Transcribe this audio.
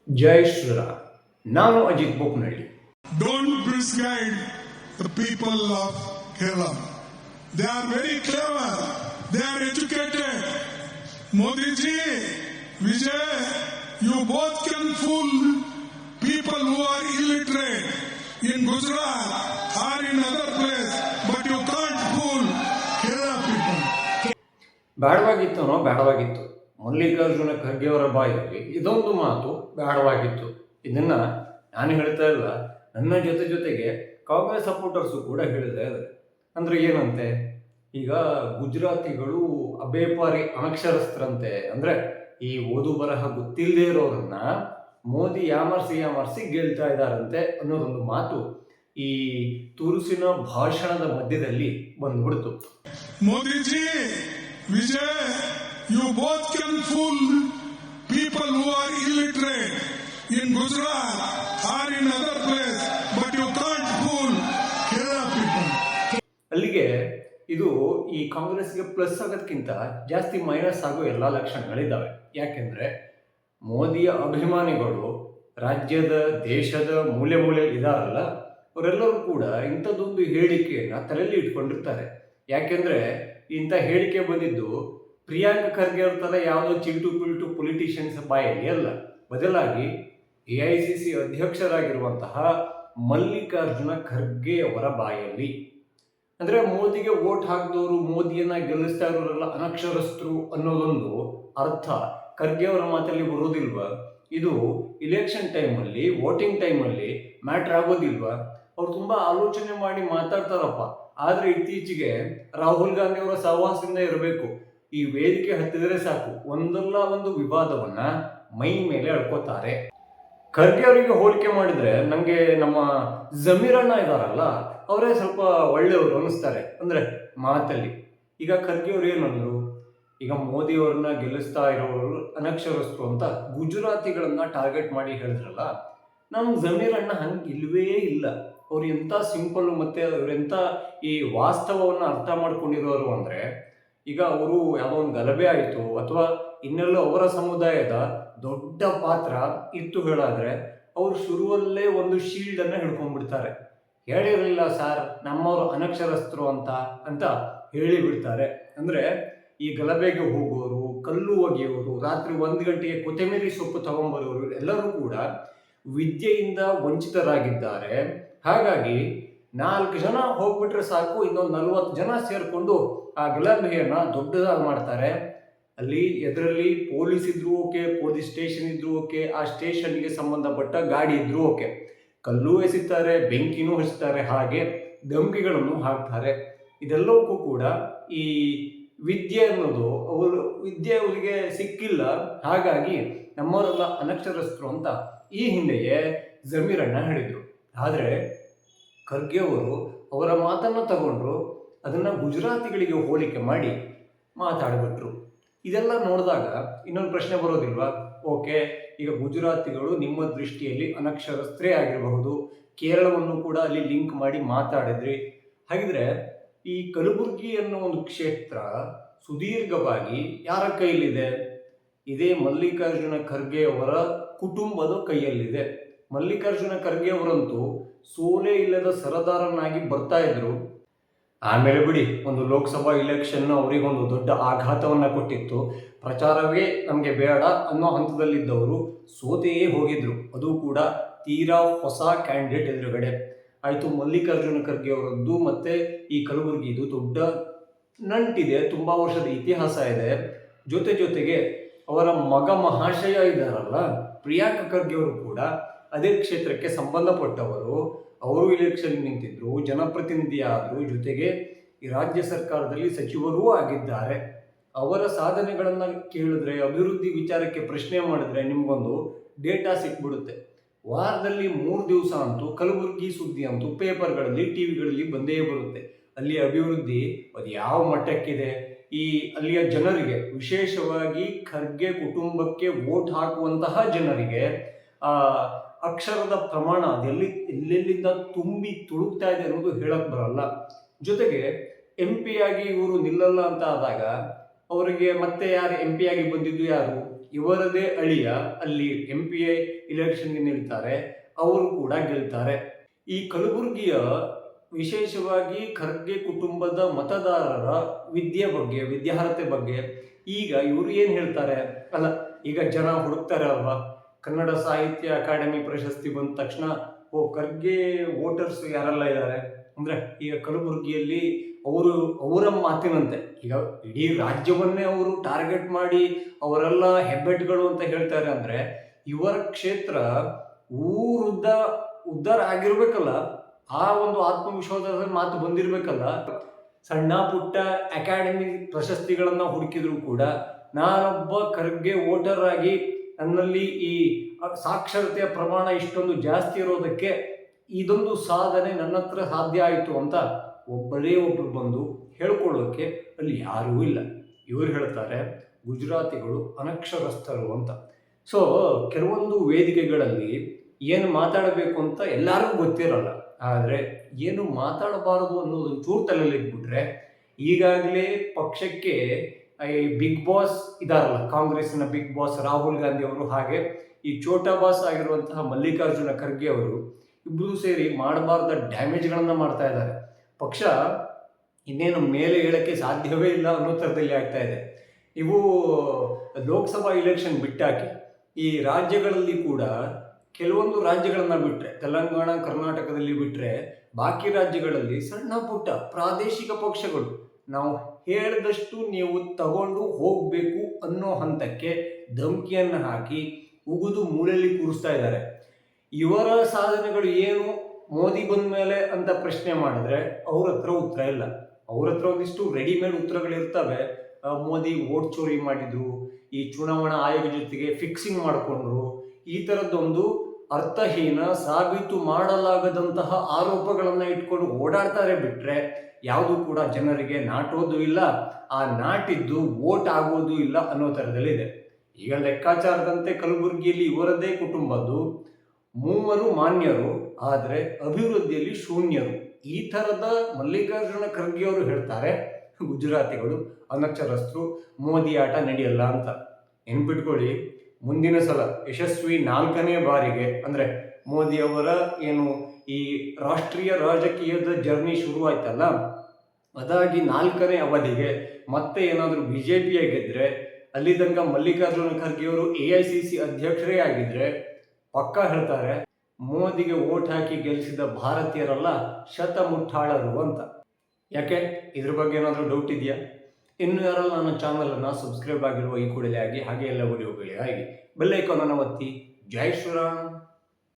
ಜೈ ಶ್ರೀರಾಮ್. ನಾನು Ajit ಬೋಪನಹಳ್ಳಿ. Don't misguide the people of Kerala. They are very clever. They are educated. Modi ji, Vijay, you both can fool people who are illiterate in Gujarat or in other place, but you can't fool Kerala people. ಬೇಡವಾಗಿತ್ತು Mallikarjuna Kharge ಅವರ ಬಾಯಲ್ಲಿ ಇದೊಂದು ಮಾತು ಬೇಡವಾಗಿತ್ತು. ಇದನ್ನ ನಾನು ಹೇಳ್ತಾ ಇಲ್ಲ, ನನ್ನ ಜೊತೆಗೆ ಕಾಂಗ್ರೆಸ್ ಸಪೋರ್ಟರ್ಸು ಕೂಡ ಹೇಳ್ತಾ ಇದ್ದಾರೆ. ಅಂದ್ರೆ ಏನಂತೆ, ಈಗ ಗುಜರಾತಿಗಳು ಅಬೇಪಾರಿ ಅನಕ್ಷರಸ್ಥರಂತೆ, ಅಂದ್ರೆ ಈ ಓದು ಬರಹ ಗೊತ್ತಿಲ್ಲದೆ ಇರೋರನ್ನ ಮೋದಿ ಯಾಮರ್ಸಿ ಗೆಲ್ತಾ ಇದ್ದಾರಂತೆ ಅನ್ನೋದೊಂದು ಮಾತು ಈ ತುರುಸಿನ ಭಾಷಣದ ಮಧ್ಯದಲ್ಲಿ ಬಂದ್ಬಿಡ್ತು. Modiji, Vijay, you both can fool people who are illiterate in Gujarat or in other place, but you can't fool Kerala people. ಅಲ್ಲಿಗೆ ಇದು ಈ ಕಾಂಗ್ರೆಸ್ಗೆ ಪ್ಲಸ್ ಆಗೋದಕ್ಕಿಂತ ಜಾಸ್ತಿ ಮೈನಸ್ ಆಗೋ ಎಲ್ಲ ಲಕ್ಷಣಗಳಿದ್ದಾವೆ. ಯಾಕೆಂದ್ರೆ ಮೋದಿಯ ಅಭಿಮಾನಿಗಳು ರಾಜ್ಯದ ದೇಶದ ಮೂಲೆ ಇದಾರಲ್ಲ, ಅವರೆಲ್ಲರೂ ಕೂಡ ಇಂಥದ್ದೊಂದು ಹೇಳಿಕೆಯನ್ನ ತಲೆಯಲ್ಲಿ ಇಟ್ಕೊಂಡಿರ್ತಾರೆ. ಯಾಕೆಂದ್ರೆ ಇಂಥ ಹೇಳಿಕೆ ಬಂದಿದ್ದು ಪ್ರಿಯಾಂಕ್ ಖರ್ಗೆ ಅವ್ರ ಥರ ಯಾವುದೋ ಚಿಲ್ಟು ಪೊಲಿಟಿಷಿಯನ್ಸ್ ಬಾಯಲ್ಲಿ ಅಲ್ಲ, ಬದಲಾಗಿ AICC ಅಧ್ಯಕ್ಷರಾಗಿರುವಂತಹ ಮಲ್ಲಿಕಾರ್ಜುನ ಖರ್ಗೆ ಅವರ ಬಾಯಲ್ಲಿ. ಅಂದ್ರೆ ಮೋದಿಗೆ ವೋಟ್ ಹಾಕಿದವರು, ಮೋದಿಯನ್ನ ಗೆಲ್ಲಿಸ್ತಾ ಇರೋರೆಲ್ಲ ಅನಕ್ಷರಸ್ಥರು ಅನ್ನೋದೊಂದು ಅರ್ಥ ಖರ್ಗೆ ಅವರ ಮಾತಲ್ಲಿ ಬರೋದಿಲ್ವಾ? ಇದು ಇಲೆಕ್ಷನ್ ಟೈಮಲ್ಲಿ, ವೋಟಿಂಗ್ ಟೈಮಲ್ಲಿ ಮ್ಯಾಟ್ರ್ ಆಗೋದಿಲ್ವಾ? ಅವ್ರು ತುಂಬಾ ಆಲೋಚನೆ ಮಾಡಿ ಮಾತಾಡ್ತಾರಪ್ಪ. ಆದ್ರೆ ಇತ್ತೀಚೆಗೆ ರಾಹುಲ್ ಗಾಂಧಿ ಅವರ ಸಹವಾಸದಿಂದ ಇರಬೇಕು, ಈ ವೇದಿಕೆ ಹತ್ತಿದರೆ ಸಾಕು ಒಂದಲ್ಲ ಒಂದು ವಿವಾದವನ್ನ ಮೈ ಮೇಲೆ ಅಳ್ಕೋತಾರೆ. ಖರ್ಗೆ ಅವರಿಗೆ ಹೋಲಿಕೆ ಮಾಡಿದ್ರೆ ನಂಗೆ ನಮ್ಮ ಜಮೀರಣ್ಣ ಇದಾರಲ್ಲ, ಅವರೇ ಸ್ವಲ್ಪ ಒಳ್ಳೆಯವರು ಅನಿಸ್ತಾರೆ ಅಂದ್ರೆ ಮಾತಲ್ಲಿ. ಈಗ ಖರ್ಗೆ ಅವ್ರು ಏನಂದ್ರು, ಈಗ ಮೋದಿ ಅವ್ರನ್ನ ಗೆಲ್ಲಿಸ್ತಾ ಇರೋರು ಅನಕ್ಷರಸ್ಥರು ಅಂತ ಗುಜರಾತಿಗಳನ್ನ ಟಾರ್ಗೆಟ್ ಮಾಡಿ ಹೇಳಿದ್ರಲ್ಲ, ನಮ್ ಜಮೀರಣ್ಣ ಹಂಗೆ ಇಲ್ವೇ ಇಲ್ಲ. ಅವ್ರು ಎಂತ ಸಿಂಪಲ್ ಮತ್ತೆ ಅವ್ರೆಂತ ಈ ವಾಸ್ತವವನ್ನು ಅರ್ಥ ಮಾಡ್ಕೊಂಡಿರೋರು ಅಂದ್ರೆ, ಈಗ ಅವರು ಯಾವುದೋ ಒಂದು ಗಲಭೆ ಆಯಿತು ಅಥವಾ ಇನ್ನೆಲ್ಲೋ ಅವರ ಸಮುದಾಯದ ದೊಡ್ಡ ಪಾತ್ರ ಇತ್ತು ಹೇಳಾದ್ರೆ, ಅವ್ರು ಶುರುವಲ್ಲೇ ಒಂದು ಶೀಲ್ಡ್ ಅನ್ನ ಹಿಡ್ಕೊಂಡ್ಬಿಡ್ತಾರೆ. ಹೇಳಿರಲಿಲ್ಲ ಸರ್ ನಮ್ಮವರು ಅನಕ್ಷರಸ್ಥರು ಅಂತ ಹೇಳಿ ಬಿಡ್ತಾರೆ. ಅಂದ್ರೆ ಈ ಗಲಭೆಗೆ ಹೋಗೋರು, ಕಲ್ಲು ಒಗೆಯೋರು, ರಾತ್ರಿ 1 ಗಂಟೆಗೆ ಕೊತ್ತಂಬರಿ ಸೊಪ್ಪು ತಗೊಂಡ್ಬರೋರು ಎಲ್ಲರೂ ಕೂಡ ವಿದ್ಯೆಯಿಂದ ವಂಚಿತರಾಗಿದ್ದಾರೆ. ಹಾಗಾಗಿ 4 ಜನ ಹೋಗ್ಬಿಟ್ರೆ ಸಾಕು, ಇನ್ನೊಂದು 40 ಜನ ಸೇರ್ಕೊಂಡು ಆ ಗಲಭೆಯನ್ನ ದೊಡ್ಡದಾಗಿ ಮಾಡ್ತಾರೆ. ಅಲ್ಲಿ ಎದರಲ್ಲಿ ಪೊಲೀಸ್ ಇದ್ರು ಓಕೆ, ಪೊಲೀಸ್ ಸ್ಟೇಷನ್ ಇದ್ರು ಓಕೆ, ಆ ಸ್ಟೇಷನ್ಗೆ ಸಂಬಂಧಪಟ್ಟ ಗಾಡಿ ಇದ್ರು ಓಕೆ, ಕಲ್ಲು ಎಸಿತಾರೆ, ಬೆಂಕಿನೂ ಹಚ್ತಾರೆ, ಹಾಗೆ ಧಮಕಿಗಳನ್ನು ಹಾಕ್ತಾರೆ. ಇದೆಲ್ಲವಕ್ಕೂ ಕೂಡ ಈ ವಿದ್ಯೆ ಅನ್ನೋದು ವಿದ್ಯೆ ಅವರಿಗೆ ಸಿಕ್ಕಿಲ್ಲ, ಹಾಗಾಗಿ ನಮ್ಮವರೆಲ್ಲ ಅನಕ್ಷರಸ್ಥರು ಅಂತ ಈ ಹಿಂದೆಯೇ ಜಮೀರಣ್ಣ ಹೇಳಿದ್ರು. ಆದರೆ ಖರ್ಗೆ ಅವರು ಅವರ ಮಾತನ್ನು ತಗೊಂಡ್ರು, ಅದನ್ನ ಗುಜರಾತಿಗಳಿಗೆ ಹೋಲಿಕೆ ಮಾಡಿ ಮಾತಾಡ್ಬಿಟ್ರು. ಇದೆಲ್ಲ ನೋಡಿದಾಗ ಇನ್ನೊಂದು ಪ್ರಶ್ನೆ ಬರೋದಿಲ್ವಾ? ಓಕೆ, ಈಗ ಗುಜರಾತಿಗಳು ನಿಮ್ಮ ದೃಷ್ಟಿಯಲ್ಲಿ ಅನಕ್ಷರಸ್ಥರೇ ಆಗಿರಬಹುದು, ಕೇರಳವನ್ನು ಕೂಡ ಅಲ್ಲಿ ಲಿಂಕ್ ಮಾಡಿ ಮಾತಾಡಿದ್ರಿ. ಹಾಗಿದ್ರೆ ಈ ಕಲಬುರ್ಗಿ ಅನ್ನೋ ಒಂದು ಕ್ಷೇತ್ರ ಸುದೀರ್ಘವಾಗಿ ಯಾರ ಕೈಯಲ್ಲಿದೆ? ಇದೇ ಮಲ್ಲಿಕಾರ್ಜುನ ಖರ್ಗೆ ಅವರ ಕುಟುಂಬದ ಕೈಯಲ್ಲಿದೆ. ಮಲ್ಲಿಕಾರ್ಜುನ ಖರ್ಗೆ ಅವರಂತೂ ಸೋಲೆ ಇಲ್ಲದ ಸರದಾರನಾಗಿ ಬರ್ತಾ ಇದ್ರು. ಆಮೇಲೆ ಬಿಡಿ, ಒಂದು ಲೋಕಸಭಾ ಇಲೆಕ್ಷನ್ ಅವರಿಗೊಂದು ದೊಡ್ಡ ಆಘಾತವನ್ನ ಕೊಟ್ಟಿತ್ತು. ಪ್ರಚಾರವೇ ನಮಗೆ ಬೇಡ ಅನ್ನೋ ಹಂತದಲ್ಲಿದ್ದವರು ಸೋತೆಯೇ ಹೋಗಿದ್ರು, ಅದು ಕೂಡ ತೀರಾ ಹೊಸ ಕ್ಯಾಂಡಿಡೇಟ್ ಎದುರುಗಡೆ. ಆಯಿತು, ಮಲ್ಲಿಕಾರ್ಜುನ ಖರ್ಗೆ ಅವರದ್ದು ಮತ್ತೆ ಈ ಕಲಬುರ್ಗಿದು ದೊಡ್ಡ ನಂಟಿದೆ, ತುಂಬಾ ವರ್ಷದ ಇತಿಹಾಸ ಇದೆ. ಜೊತೆಗೆ ಅವರ ಮಗ ಮಹಾಶಯ ಇದ್ದಾರಲ್ಲ ಪ್ರಿಯಾಂಕ್ ಖರ್ಗೆ ಅವರು ಕೂಡ ಅದೇ ಕ್ಷೇತ್ರಕ್ಕೆ ಸಂಬಂಧಪಟ್ಟವರು. ಅವರು ಇಲೆಕ್ಷನ್ ನಿಂತಿದ್ರು, ಜನಪ್ರತಿನಿಧಿ ಆದರು, ಜೊತೆಗೆ ಈ ರಾಜ್ಯ ಸರ್ಕಾರದಲ್ಲಿ ಸಚಿವರೂ ಆಗಿದ್ದಾರೆ. ಅವರ ಸಾಧನೆಗಳನ್ನ ಕೇಳಿದ್ರೆ, ಅಭಿವೃದ್ಧಿ ವಿಚಾರಕ್ಕೆ ಪ್ರಶ್ನೆ ಮಾಡಿದ್ರೆ ನಿಮ್ಗೊಂದು ಡೇಟಾ ಸಿಕ್ಬಿಡುತ್ತೆ. ವಾರದಲ್ಲಿ 3 ದಿವಸ ಅಂತೂ ಕಲಬುರ್ಗಿ ಸುದ್ದಿ ಅಂತೂ ಪೇಪರ್ಗಳಲ್ಲಿ, ಟಿವಿಗಳಲ್ಲಿ ಬಂದೇ ಬರುತ್ತೆ. ಅಲ್ಲಿ ಅಭಿವೃದ್ಧಿ ಅದು ಯಾವ ಮಟ್ಟಕ್ಕಿದೆ, ಈ ಅಲ್ಲಿಯ ಜನರಿಗೆ, ವಿಶೇಷವಾಗಿ ಖರ್ಗೆ ಕುಟುಂಬಕ್ಕೆ ವೋಟ್ ಹಾಕುವಂತಹ ಜನರಿಗೆ ಅಕ್ಷರದ ಪ್ರಮಾಣ ಎಲ್ಲೆಲ್ಲಿಂದ ತುಂಬಿ ತುಳುಕ್ತಾ ಇದೆ ಅನ್ನೋದು ಹೇಳಕ್ ಬರಲ್ಲ. ಜೊತೆಗೆ MP ಆಗಿ ಇವರು ನಿಲ್ಲಲ್ಲ ಅಂತ ಆದಾಗ ಅವರಿಗೆ ಮತ್ತೆ ಯಾರು MP ಆಗಿ ಬಂದಿದ್ದು ಯಾರು? ಇವರದೇ ಅಳಿಯ ಅಲ್ಲಿ MP ಇಲೆಕ್ಷನ್ಗೆ ನಿಲ್ತಾರೆ, ಅವರು ಕೂಡ ಗೆಲ್ತಾರೆ. ಈ ಕಲಬುರಗಿಯ ವಿಶೇಷವಾಗಿ ಖರ್ಗೆ ಕುಟುಂಬದ ಮತದಾರರ ವಿದ್ಯಾರ್ಹತೆ ಬಗ್ಗೆ ಈಗ ಇವರು ಏನು ಹೇಳ್ತಾರೆ, ಅಲ್ಲ ಈಗ ಜನ ಹುಡುಕ್ತಾರೆ ಅಲ್ವಾ, ಕನ್ನಡ ಸಾಹಿತ್ಯ ಅಕಾಡೆಮಿ ಪ್ರಶಸ್ತಿ ಬಂದ ತಕ್ಷಣ ಖರ್ಗೆ ವೋಟರ್ಸ್ ಯಾರೆಲ್ಲ ಇದ್ದಾರೆ ಅಂದ್ರೆ ಈಗ ಕಲಬುರಗಿಯಲ್ಲಿ ಅವರ ಮಾತಿನಂತೆ ಈಗ ಇಡೀ ರಾಜ್ಯವನ್ನೇ ಅವರು ಟಾರ್ಗೆಟ್ ಮಾಡಿ ಅವರೆಲ್ಲ ಹೆಬ್ಬೆಟ್ಗಳು ಅಂತ ಹೇಳ್ತಾರೆ ಅಂದ್ರೆ ಇವರ ಕ್ಷೇತ್ರ ಉದ್ಧಾರ ಆಗಿರ್ಬೇಕಲ್ಲ, ಆ ಒಂದು ಆತ್ಮವಿಶ್ವಾಸದ ಮಾತು ಬಂದಿರಬೇಕಲ್ಲ. ಸಣ್ಣ ಪುಟ್ಟ ಅಕಾಡೆಮಿ ಪ್ರಶಸ್ತಿಗಳನ್ನ ಹುಡುಕಿದ್ರು ಕೂಡ ನಾನೊಬ್ಬ ಖರ್ಗೆ ವೋಟರ್ ಆಗಿ ನನ್ನಲ್ಲಿ ಈ ಸಾಕ್ಷರತೆಯ ಪ್ರಮಾಣ ಇಷ್ಟೊಂದು ಜಾಸ್ತಿ ಇರೋದಕ್ಕೆ ಇದೊಂದು ಸಾಧನೆ ನನ್ನ ಹತ್ರ ಸಾಧ್ಯ ಆಯಿತು ಅಂತ ಒಬ್ಬರು ಬಂದು ಹೇಳ್ಕೊಳ್ಳೋಕೆ ಅಲ್ಲಿ ಯಾರೂ ಇಲ್ಲ. ಇವರು ಹೇಳ್ತಾರೆ ಗುಜರಾತಿಗಳು ಅನಕ್ಷರಸ್ಥರು ಅಂತ. ಸೊ ಕೆಲವೊಂದು ವೇದಿಕೆಗಳಲ್ಲಿ ಏನು ಮಾತಾಡಬೇಕು ಅಂತ ಎಲ್ಲರಿಗೂ ಗೊತ್ತಿರಲ್ಲ, ಆದರೆ ಏನು ಮಾತಾಡಬಾರದು ಅನ್ನೋದು ಚೂರು ತಲೆಯಲ್ಲಿ ಇಟ್ಬಿಟ್ರೆ ಈಗಾಗಲೇ ಪಕ್ಷಕ್ಕೆ ಈ ಬಿಗ್ ಬಾಸ್ ಇದಾರಲ್ಲ, ಕಾಂಗ್ರೆಸ್ನ ಬಿಗ್ ಬಾಸ್ ರಾಹುಲ್ ಗಾಂಧಿ ಅವರು, ಹಾಗೆ ಈ ಛೋಟಾ ಬಾಸ್ ಆಗಿರುವಂತಹ ಮಲ್ಲಿಕಾರ್ಜುನ ಖರ್ಗೆ ಅವರು ಇಬ್ಬರು ಸೇರಿ ಮಾಡಬಾರ್ದ ಡ್ಯಾಮೇಜ್ಗಳನ್ನು ಮಾಡ್ತಾ ಇದ್ದಾರೆ. ಪಕ್ಷ ಇನ್ನೇನು ಮೇಲೆ ಹೇಳಕ್ಕೆ ಸಾಧ್ಯವೇ ಇಲ್ಲ ಅನ್ನೋ ಥರದಲ್ಲಿ ಆಗ್ತಾ ಇದೆ. ಇವು ಲೋಕಸಭಾ ಇಲೆಕ್ಷನ್ ಬಿಟ್ಟಾಕಿ ಈ ರಾಜ್ಯಗಳಲ್ಲಿ ಕೂಡ ಕೆಲವೊಂದು ರಾಜ್ಯಗಳನ್ನ ಬಿಟ್ಟರೆ, ತೆಲಂಗಾಣ ಕರ್ನಾಟಕದಲ್ಲಿ ಬಿಟ್ಟರೆ ಬಾಕಿ ರಾಜ್ಯಗಳಲ್ಲಿ ಸಣ್ಣ ಪುಟ್ಟ ಪ್ರಾದೇಶಿಕ ಪಕ್ಷಗಳು ನಾವು ಹೇಳಿದಷ್ಟು ನೀವು ತಗೊಂಡು ಹೋಗಬೇಕು ಅನ್ನೋ ಹಂತಕ್ಕೆ ಧಮಕಿಯನ್ನು ಹಾಕಿ ಉಗಿದು ಮೂಲೆಯಲ್ಲಿ ಕೂರಿಸ್ತಾ ಇದ್ದಾರೆ. ಇವರ ಸಾಧನೆಗಳು ಏನು ಮೋದಿ ಬಂದ ಮೇಲೆ ಅಂತ ಪ್ರಶ್ನೆ ಮಾಡಿದ್ರೆ ಅವ್ರ ಹತ್ರ ಉತ್ತರ ಇಲ್ಲ. ಅವ್ರ ಹತ್ರ ಒಂದಿಷ್ಟು ರೆಡಿಮೇಡ್ ಉತ್ತರಗಳಿರ್ತವೆ. ಮೋದಿ ವೋಟ್ ಚೋರಿ ಮಾಡಿದ್ರು, ಈ ಚುನಾವಣಾ ಆಯೋಗ ಜೊತೆಗೆ ಫಿಕ್ಸಿಂಗ್ ಮಾಡಿಕೊಂಡ್ರು, ಈ ಥರದ್ದೊಂದು ಅರ್ಥಹೀನ ಸಾಬೀತು ಮಾಡಲಾಗದಂತಹ ಆರೋಪಗಳನ್ನು ಇಟ್ಕೊಂಡು ಓಡಾಡ್ತಾರೆ. ಬಿಟ್ಟರೆ ಯಾವುದು ಕೂಡ ಜನರಿಗೆ ನಾಟೋದು ಇಲ್ಲ, ಆ ನಾಟಿದ್ದು ವೋಟ್ ಆಗೋದು ಇಲ್ಲ ಅನ್ನೋ ಥರದಲ್ಲಿದೆ. ಈಗ ಲೆಕ್ಕಾಚಾರದಂತೆ ಕಲಬುರಗಿಯಲ್ಲಿ ಇವರದೇ ಕುಟುಂಬದ್ದು 3 ಮಾನ್ಯರು, ಆದರೆ ಅಭಿವೃದ್ಧಿಯಲ್ಲಿ ಶೂನ್ಯರು. ಈ ಥರದ ಮಲ್ಲಿಕಾರ್ಜುನ ಖರ್ಗೆ ಅವರು ಹೇಳ್ತಾರೆ ಗುಜರಾತಿಗಳು ಅನಕ್ಷರಸ್ಥರು, ಮೋದಿ ಆಟ ನಡೆಯಲ್ಲ ಅಂತ. ನೆನ್ಪಿಟ್ಕೊಳ್ಳಿ, ಮುಂದಿನ ಸಲ ಯಶಸ್ವಿ 4ನೇ ಬಾರಿಗೆ ಅಂದರೆ ಮೋದಿ ಅವರ ಏನು ಈ ರಾಷ್ಟ್ರೀಯ ರಾಜಕೀಯದ ಜರ್ನಿ ಶುರುವಾಯ್ತಲ್ಲ, ಅದಾಗಿ 4ನೇ ಅವಧಿಗೆ ಮತ್ತೆ ಏನಾದರೂ BJP ಗೆದ್ದರೆ, ಅಲ್ಲಿ ತನಕ ಮಲ್ಲಿಕಾರ್ಜುನ ಖರ್ಗೆ ಅವರು AICC ಅಧ್ಯಕ್ಷರೇ ಆಗಿದ್ರೆ ಪಕ್ಕ ಹೇಳ್ತಾರೆ ಮೋದಿಗೆ ವೋಟ್ ಹಾಕಿ ಗೆಲ್ಲಿಸಿದ ಭಾರತೀಯರಲ್ಲ ಶತಮುಟ್ಟಾಳರು ಅಂತ. ಯಾಕೆ ಇದ್ರ ಬಗ್ಗೆ ಏನಾದರೂ ಡೌಟ್ ಇದೆಯಾ? ಇನ್ನು ಯಾರಲ್ಲ ನನ್ನ ಚಾನಲನ್ನು ಸಬ್ಸ್ಕ್ರೈಬ್ ಆಗಿರುವ ಈ ಕೂಡಲೇ ಆಗಿ, ಹಾಗೆ ಎಲ್ಲ ವಿಡಿಯೋಗಳಿಗಾಗಿ ಬೆಲ್ ಐಕಾನನ್ನು ಒತ್ತಿ. ಜೈ ಶ್ರೀರಾಮ್.